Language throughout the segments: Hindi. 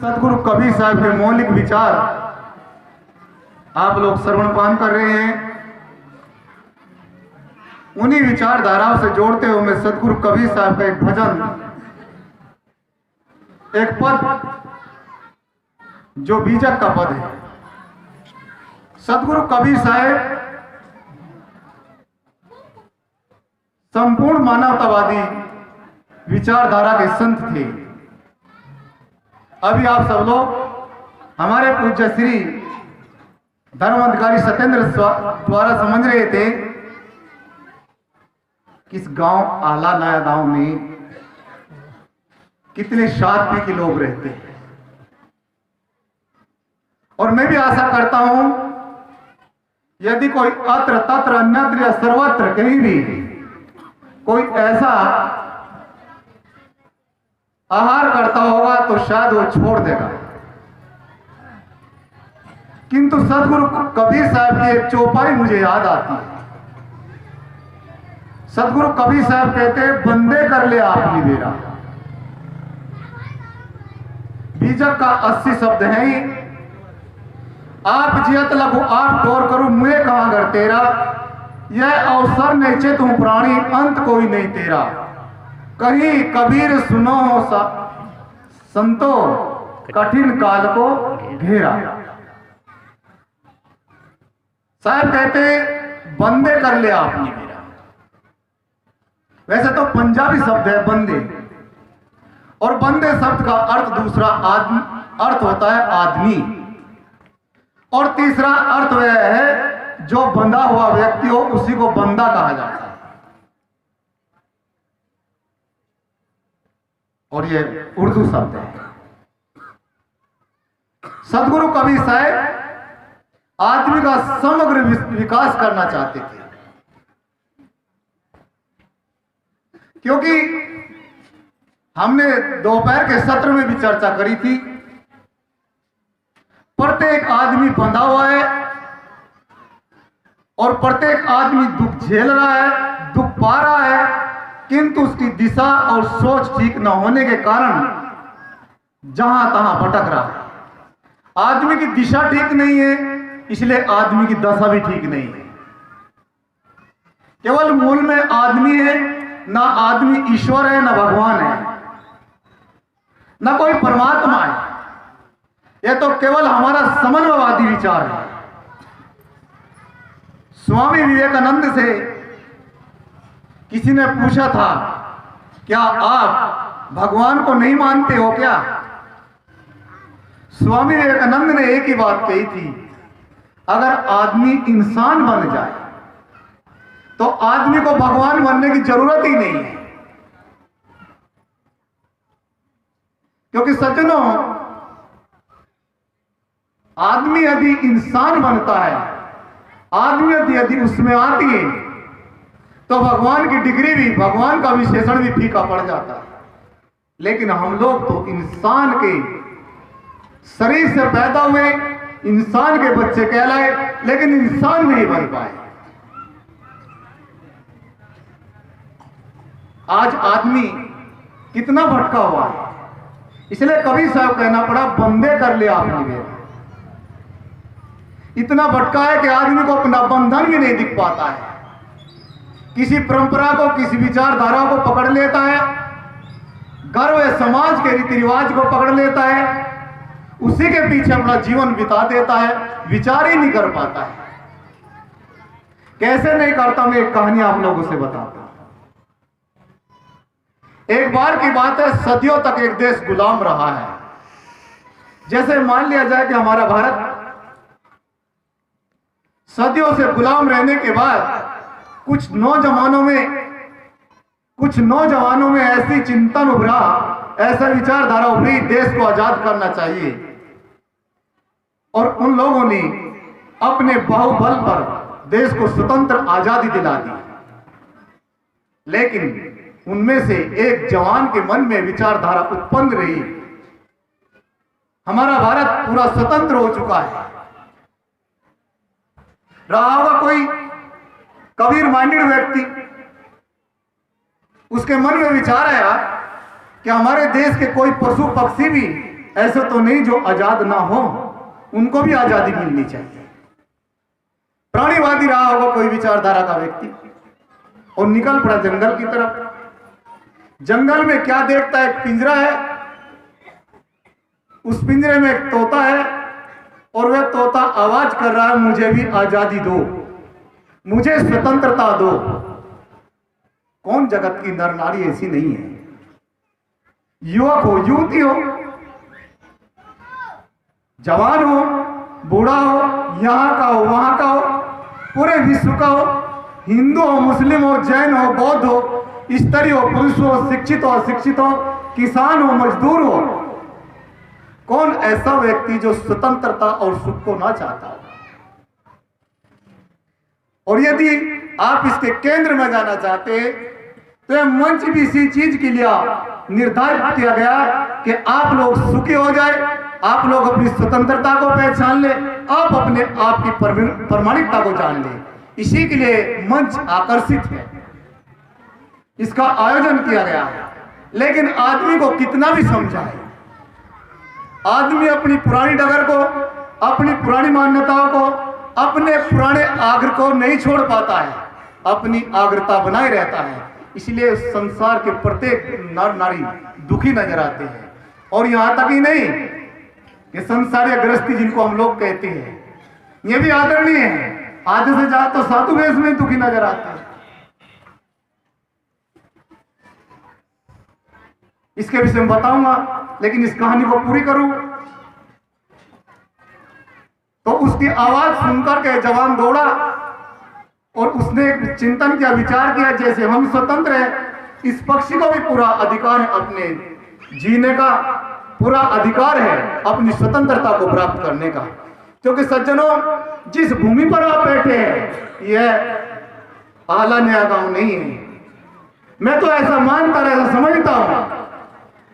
सदगुरु कबीर साहब के मौलिक विचार आप लोग श्रवणपान कर रहे हैं। उन्हीं विचारधाराओं से जोड़ते हुए मैं सदगुरु कबीर साहब का एक भजन, एक पद जो बीजक का पद है। सदगुरु कबीर साहब संपूर्ण मानवतावादी विचारधारा के संत थे। अभी आप सब लोग हमारे पूज्य श्री धर्म अधिकारी सत्येंद्र द्वारा समझ रहे थे कि इस गांव आला नया गांव में कितने शांति के लोग रहते हैं। और मैं भी आशा करता हूं यदि कोई अत्र तत्र अन्यत्र या सर्वत्र कहीं भी कोई ऐसा आहार करता होगा तो शायद वो छोड़ देगा। किंतु सदगुरु कबीर साहब की एक चौपाई मुझे याद आती है। सदगुरु कबीर साहब कहते हैं, बंदे कर ले आपने मेरा। बीजक का 80 शब्द है ही। आप जियत लगो आप टोर करूं मुझे कहां कर तेरा, यह अवसर नहीं चेत हूं प्राणी अंत कोई नहीं तेरा। कहीं कबीर सुनो संतो कठिन काल को घेरा। साहब कहते बंदे कर ले आपने मेरा। वैसे तो पंजाबी शब्द है बंदे, और बंदे शब्द का अर्थ दूसरा अर्थ होता है आदमी, और तीसरा अर्थ वह है जो बंधा हुआ व्यक्ति हो उसी को बंदा कहा जाता है। और ये उर्दू शब्द है। सदगुरु कबीर साहब आदमी का समग्र विकास करना चाहते थे, क्योंकि हमने दोपहर के सत्र में भी चर्चा करी थी। प्रत्येक आदमी बंधा हुआ है और प्रत्येक आदमी दुख झेल रहा है, दुख पा रहा है, किंतु उसकी दिशा और सोच ठीक न होने के कारण जहां तहां भटक रहा है। आदमी की दिशा ठीक नहीं है, इसलिए आदमी की दशा भी ठीक नहीं है। केवल मूल में आदमी है, ना आदमी ईश्वर है, ना भगवान है, ना कोई परमात्मा है। यह तो केवल हमारा समन्वयवादी विचार है। स्वामी विवेकानंद से किसी ने पूछा था, क्या आप भगवान को नहीं मानते हो क्या? स्वामी विवेकानंद ने एक ही बात कही थी, अगर आदमी इंसान बन जाए तो आदमी को भगवान बनने की जरूरत ही नहीं है। क्योंकि सज्जनों, आदमी यदि इंसान बनता है, आदमी यदि उसमें आती है, तो भगवान की डिग्री भी, भगवान का विशेषण भी फीका पड़ जाता है। लेकिन हम लोग तो इंसान के शरीर से पैदा हुए, इंसान के बच्चे कहलाए, लेकिन इंसान नहीं बन पाए। आज आदमी कितना भटका हुआ है, इसलिए कबीर साहब कहना पड़ा, बंदे कर ले आपने मेरा। इतना भटका है कि आदमी को अपना बंधन भी नहीं दिख पाता है। किसी परंपरा को, किसी विचारधारा को पकड़ लेता है, गर्व समाज के रीति रिवाज को पकड़ लेता है, उसी के पीछे अपना जीवन बिता देता है, विचार ही नहीं कर पाता है। कैसे नहीं करता, मैं एक कहानी आप लोगों से बताता हूं। एक बार की बात है, सदियों तक एक देश गुलाम रहा है। जैसे मान लिया जाए कि हमारा भारत सदियों से गुलाम रहने के बाद कुछ नौजवानों में ऐसी चिंतन उभरा, ऐसा विचारधारा उभरी, देश को आजाद करना चाहिए। और उन लोगों ने अपने बाहुबल पर देश को स्वतंत्र आजादी दिला दी। लेकिन उनमें से एक जवान के मन में विचारधारा उत्पन्न रही, हमारा भारत पूरा स्वतंत्र हो चुका है। रहा होगा कोई कबीर माइंडेड व्यक्ति, उसके मन में विचार आया कि हमारे देश के कोई पशु पक्षी भी ऐसा तो नहीं जो आजाद ना हो, उनको भी आजादी मिलनी चाहिए। प्राणीवादी रहा होगा कोई विचारधारा का व्यक्ति और निकल पड़ा जंगल की तरफ। जंगल में क्या देखता है? एक पिंजरा है, उस पिंजरे में एक तोता है और वह तोता आवाज कर रहा है, मुझे भी आजादी दो, मुझे स्वतंत्रता दो। कौन जगत की नर नारी ऐसी नहीं है? युवक हो, युवती हो, जवान हो, बूढ़ा हो, यहां का हो, वहां का हो, पूरे विश्व का हो, हिंदू हो, मुस्लिम हो, जैन हो, बौद्ध हो, स्त्री हो, पुरुष हो, शिक्षित हो, अशिक्षित हो, किसान हो, मजदूर हो, कौन ऐसा व्यक्ति जो स्वतंत्रता और सुख को ना चाहता हो? और यदि आप इसके केंद्र में जाना चाहते तो यह मंच भी इसी चीज के लिए निर्धारित किया गया कि आप लोग सुखी हो जाए, आप लोग अपनी स्वतंत्रता को पहचान ले, आप अपने आप की प्रामाणिकता को जान ले। इसी के लिए मंच आकर्षित है, इसका आयोजन किया गया है। लेकिन आदमी को कितना भी समझाए, आदमी अपनी पुरानी डगर को, अपनी पुरानी मान्यताओं को, अपने पुराने आग्रह को नहीं छोड़ पाता है, अपनी आग्रता बनाए रहता है। इसलिए संसार के प्रत्येक नर नारी दुखी नजर आते हैं। और यहां तक ही नहीं, ये संसारीय गृहस्थी जिनको हम लोग कहते हैं, ये भी आदरणीय है। आधे से ज्यादा तो साधु वेश में दुखी नजर आते हैं। इसके विषय में बताऊंगा, लेकिन इस कहानी को पूरी करूं तो उसकी आवाज सुनकर के जवान दौड़ा और उसने एक चिंतन किया, विचार किया, जैसे हम स्वतंत्र हैं, इस पक्षी को भी पूरा अधिकार है, अपने जीने का पूरा अधिकार है, अपनी स्वतंत्रता को प्राप्त करने का। क्योंकि सज्जनों, जिस भूमि पर आप बैठे हैं यह आला नया गांव नहीं है। मैं तो ऐसा मानता, ऐसा समझता हूं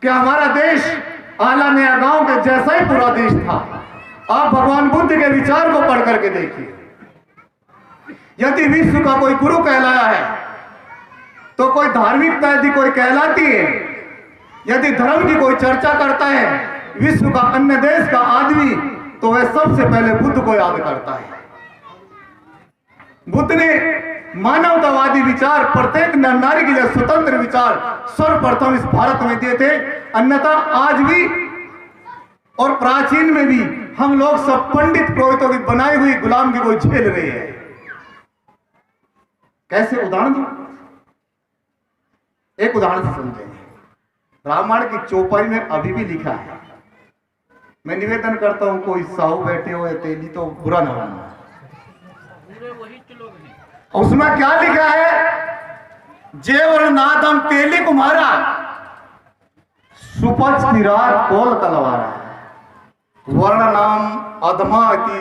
कि हमारा देश आला नया गांव के जैसा ही पूरा देश था। आप भगवान बुद्ध के विचार को पढ़ करके देखिए। यदि विश्व का कोई गुरु कहलाया है तो कोई धार्मिकता यदि कोई कहलाती है, यदि धर्म की कोई चर्चा करता है विश्व का अन्य देश का आदमी, तो वह सबसे पहले बुद्ध को याद करता है। बुद्ध ने मानवतावादी विचार, प्रत्येक नारी के लिए स्वतंत्र विचार सर्वप्रथम इस भारत में दिए थे। अन्यथा आज भी और प्राचीन में भी हम लोग सब पंडित पुरोहितों की बनाई हुई गुलाम की कोई झेल रहे हैं। कैसे उदाहरण दूं? एक उदाहरण से समझेंगे। रामायण की चौपाई में अभी भी लिखा है, मैं निवेदन करता हूं कोई साहू बैठे हो तेली तो बुरा ना मानना। उसमें क्या लिखा है? जेवर नादम तेली कुम्हारा, सुपच की रात कोल कलवारा, वर्ण नाम अधमा की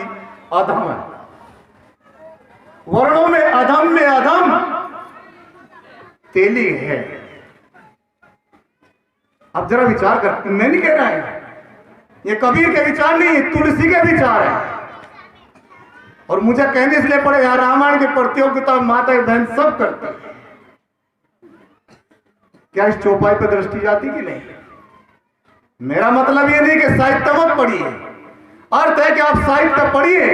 अधम है, वर्णों में अधम तेली है। अब जरा विचार कर, मैं नहीं कह रहा है, ये कबीर के विचार नहीं है, तुलसी के विचार है। और मुझे कहने इसलिए पड़े, यार रामायण की प्रतियोगिता माता बहन सब करते हैं। क्या इस चौपाई पर दृष्टि जाती कि नहीं? मेरा मतलब ये नहीं कि साहित्य मत पढ़िए, अर्थ है कि आप साहित्य पढ़िए,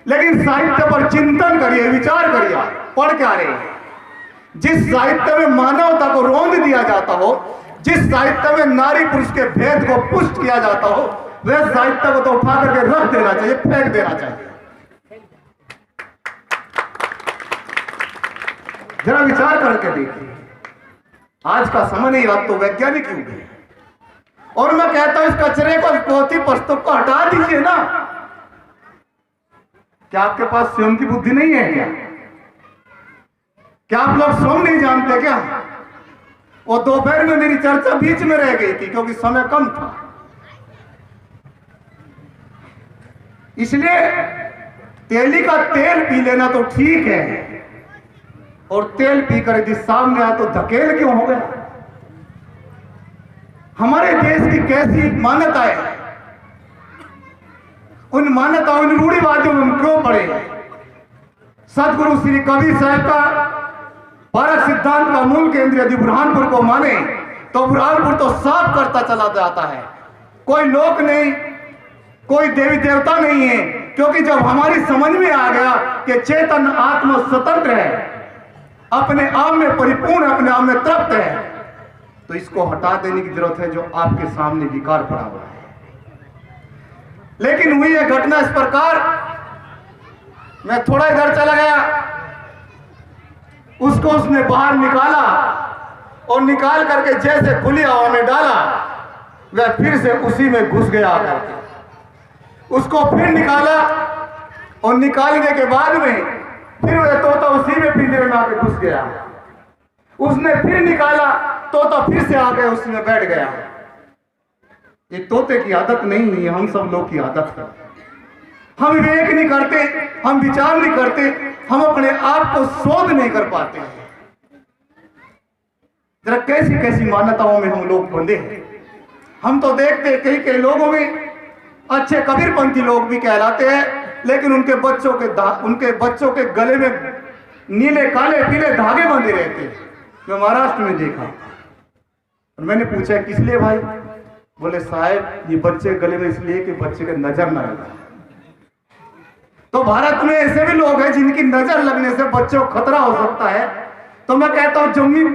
लेकिन साहित्य पर चिंतन करिए, विचार करिए। पढ़ क्या रहे हैं? जिस साहित्य में मानवता को रोंद दिया जाता हो, जिस साहित्य में नारी पुरुष के भेद को पुष्ट किया जाता हो, वह साहित्य को तो उठा करके रख देना चाहिए, फेंक देना चाहिए। जरा विचार करके देखिए, आज का समय नहीं, आज तो वैज्ञानिक युग है। और मैं कहता हूं इस कचरे को, पोथी पुस्तक को हटा दीजिए ना। क्या आपके पास स्वयं की बुद्धि नहीं है क्या? क्या आप लोग स्वयं नहीं जानते क्या? वो दोपहर में मेरी चर्चा बीच में रह गई थी क्योंकि समय कम था। इसलिए तेली का तेल पी लेना तो ठीक है, और तेल पीकर यदि सामने आया तो धकेल क्यों हो गया? हमारे देश की कैसी मान्यताएं, उन मान्यताओं, उन रूढ़िवादियों में हम क्यों पड़े? सदगुरु श्री कबीर साहब का 12 सिद्धांत का मूल केंद्र यदि बुरहानपुर को माने तो बुरहानपुर तो साफ करता चला जाता है। कोई लोक नहीं, कोई देवी देवता नहीं है, क्योंकि जब हमारी समझ में आ गया कि चेतन आत्मा स्वतंत्र है, अपने आप में परिपूर्ण, अपने आप में तृप्त है, तो इसको हटा देने की जरूरत है जो आपके सामने विकार पड़ा हुआ है। लेकिन हुई है घटना इस प्रकार, मैं थोड़ा इधर चला गया, उसको उसने बाहर निकाला और निकाल करके जैसे खुली हवा में डाला, वह फिर से उसी में घुस गया आकर। उसको फिर निकाला और निकालने के बाद में फिर वह तोता उसी में पिंजरे में आके घुस गया। उसने फिर निकाला, तोता फिर से आके उसमें बैठ गया। ये तोते की आदत नहीं है, हम सब लोग की आदत है। हम विवेक नहीं करते, हम विचार नहीं करते, हम अपने आप को शोध नहीं कर पाते हैं। जरा कैसी कैसी मान्यताओं में हम लोग बंधे हैं। हम तो देखते कई कई लोगों में अच्छे कबीरपंथी लोग भी कहलाते हैं, लेकिन उनके बच्चों के गले में नीले काले पीले धागे बंधे रहते हैं। मैं महाराष्ट्र में देखा और मैंने पूछा किस लिए भाई? बोले साहब ये बच्चे गले में इसलिए कि बच्चे के नजर न लगे। तो भारत में ऐसे भी लोग हैं जिनकी नजर लगने से बच्चों को खतरा हो सकता है। तो मैं कहता हूं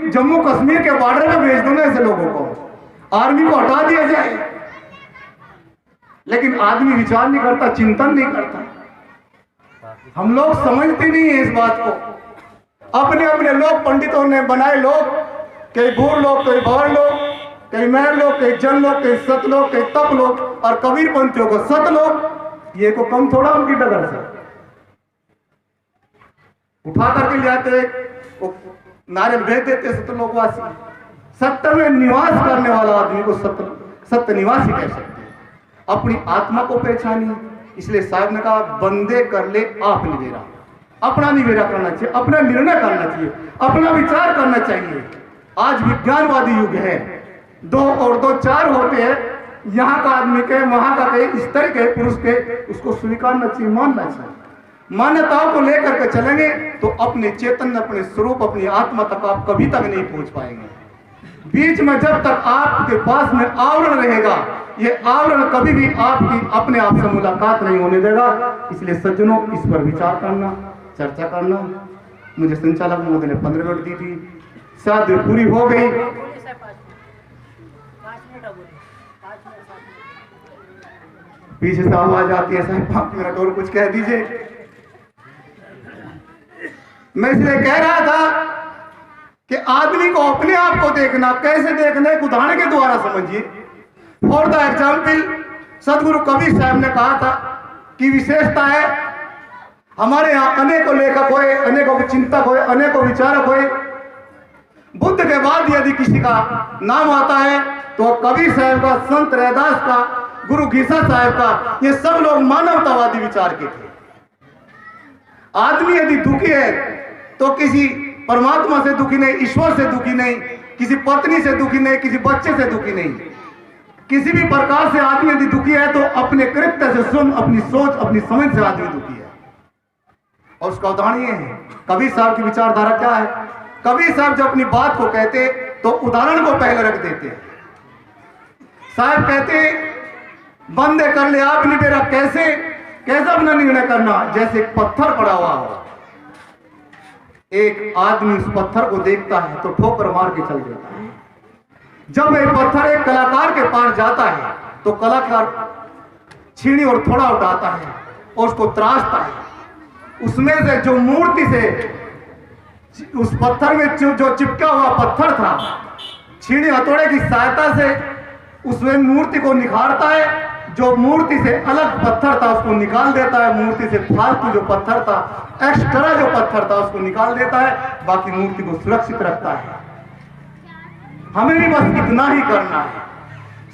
जम्मू कश्मीर के बॉर्डर में भेज दो ना ऐसे लोगों को, आर्मी को हटा दिया जाए। लेकिन आदमी विचार नहीं करता, चिंतन नहीं करता। हम लोग समझते नहीं है इस बात को। अपने अपने लोग पंडितों ने बनाए लोग, कई बूढ़ लोग, कई भवर लोग, कई महर लोग, कई जन लोग, कई सत लोग, कई तप लोग, और कबीरपंथियों को सत लोग। ये को कम थोड़ा उनकी डगर से उठा करके ले आते, नारियल भेज देते सत्य लोकवासी। सत्य में निवास करने वाला आदमी को सत्य निवासी कह सकते हैं। अपनी आत्मा को पहचानिए। इसलिए साहब ने कहा बंदे कर ले आप निवेरा। अपना निवेरा करना चाहिए, अपना निर्णय करना चाहिए, अपना विचार करना चाहिए। आज विज्ञानवादी युग है, 2 और 2 4 होते हैं। यहाँ का आदमी के, वहां का के, इस तरह के पुरुष के, उसको स्वीकारना चाहिए, मानना चाहिए। मान्यताओं को लेकर के चलेंगे तो अपने चेतन, अपने स्वरूप, अपनी आत्मा तक आप कभी तक नहीं पहुंच पाएंगे। बीच में जब तक आपके पास में आवरण रहेगा, ये आवरण कभी भी आपकी अपने आप से मुलाकात नहीं होने देगा। इसलिए सज्जनों, इस पर विचार करना, चर्चा करना। मुझे संचालक महोदय ने 15 मिनट दी थी, शायद पूरी हो गई। पीछे से आवाज आती है, साहब 5 मिनट और कुछ कह दीजिए। मैं इसलिए कह रहा था कि आदमी को अपने आप को देखना, कैसे देखना, एक उदाहरण के द्वारा समझिए। फॉर द एग्जाम्पल, सदगुरु कबीर साहब ने कहा था कि विशेषता है हमारे यहाँ अनेकों लेखक हुए, अनेकों चिंतक हुए, अनेकों विचारक हुए। बुद्ध के बाद यदि किसी का नाम आता है तो कबीर साहब का, संत रैदास का, गुरु घीसा साहब का। ये सब लोग मानवतावादी विचार के थे। आदमी यदि दुखी है तो किसी परमात्मा से दुखी नहीं, ईश्वर से दुखी नहीं, किसी पत्नी से दुखी नहीं, किसी बच्चे से दुखी नहीं। किसी भी प्रकार से आदमी यदि दुखी है तो अपने कृत्य से, स्वयं अपनी सोच, अपनी समझ से आदमी दुखी है। और उसका उदाहरण ये है, कबीर साहब की विचारधारा क्या है। कबीर साहब जब अपनी बात को कहते तो उदाहरण को पहले रख देते। साहब कहते बंदे कर ले आप निवेरा। कैसा अपना निर्णय करना? जैसे एक पत्थर पड़ा हुआ हो, एक आदमी उस पत्थर को देखता है तो ठोकर मार के चल देता है। जब एक पत्थर एक कलाकार के पास जाता है तो कलाकार छीनी और थोड़ा उठाता है और उसको त्रासता है। उसमें से जो मूर्ति से, उस पत्थर में जो चिपका हुआ पत्थर था, छीनी हथौड़े की सहायता से उसमें मूर्ति को निखारता है। जो मूर्ति से अलग पत्थर था उसको निकाल देता है, मूर्ति से फालतू जो पत्थर था, एक्स्ट्रा जो पत्थर था उसको निकाल देता है, बाकी मूर्ति को सुरक्षित रखता है। हमें भी बस इतना ही करना है।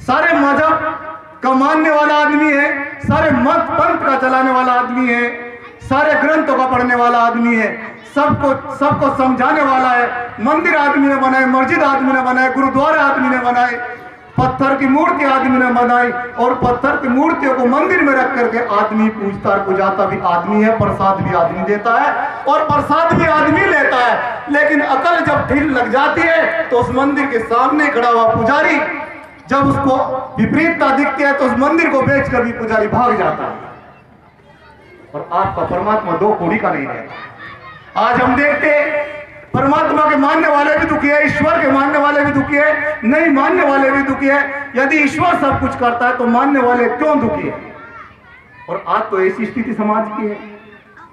सारे मजहब का मानने वाला आदमी है, सारे मत पंथ का चलाने वाला आदमी है, सारे ग्रंथों का पढ़ने वाला आदमी है, सबको समझाने वाला है। मंदिर आदमी ने बनाए, मस्जिद आदमी ने बनाए, गुरुद्वारा आदमी ने बनाए, पत्थर की मूर्ति आदमी ने बनाई और पत्थर की मूर्तियों को मंदिर में रख करके आदमी पूजता और पुजाता भी आदमी है, प्रसाद भी आदमी देता है और प्रसाद भी आदमी लेता है। लेकिन अकल जब ढील लग जाती है तो उस मंदिर के सामने खड़ा हुआ पुजारी जब उसको विपरीतता दिखती है तो उस मंदिर को बेचकर भी पुजारी भाग जाता है। और आपका परमात्मा दो कौड़ी का नहीं रहता। आज हम देखते परमात्मा के मानने वाले भी दुखी है, ईश्वर के मानने वाले भी दुखी है, नहीं मानने वाले भी दुखी है। यदि ईश्वर सब कुछ करता है तो मानने वाले क्यों दुखी है? और आज तो ऐसी स्थिति समाज की है।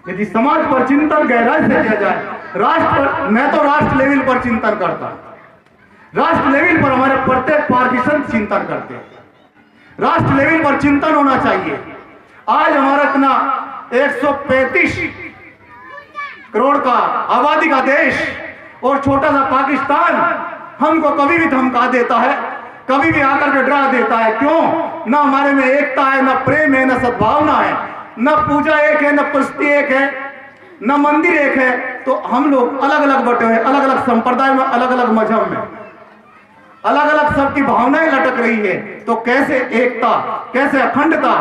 यदि समाज पर चिंतन गहराई से किया जाए, राष्ट्र पर, मैं तो राष्ट्र लेवल पर चिंतन करता हूं, राष्ट्र लेवल पर हमारे प्रत्येक पार्टीशन चिंतन करते हैं, राष्ट्र लेवल पर चिंतन होना चाहिए। आज हमारा इतना 135 करोड़ का आबादी का देश और छोटा सा पाकिस्तान हमको कभी भी धमका देता है, कभी भी आकर के डरा देता है। क्यों? ना हमारे में एकता है, ना प्रेम है, ना सद्भावना है, ना पूजा एक है, ना कुश्ती एक है, ना मंदिर एक है। तो हम लोग अलग अलग बटे हुए, अलग अलग संप्रदाय में, अलग अलग मजहब में, अलग अलग सबकी भावनाएं लटक रही है। तो कैसे एकता, कैसे अखंडता,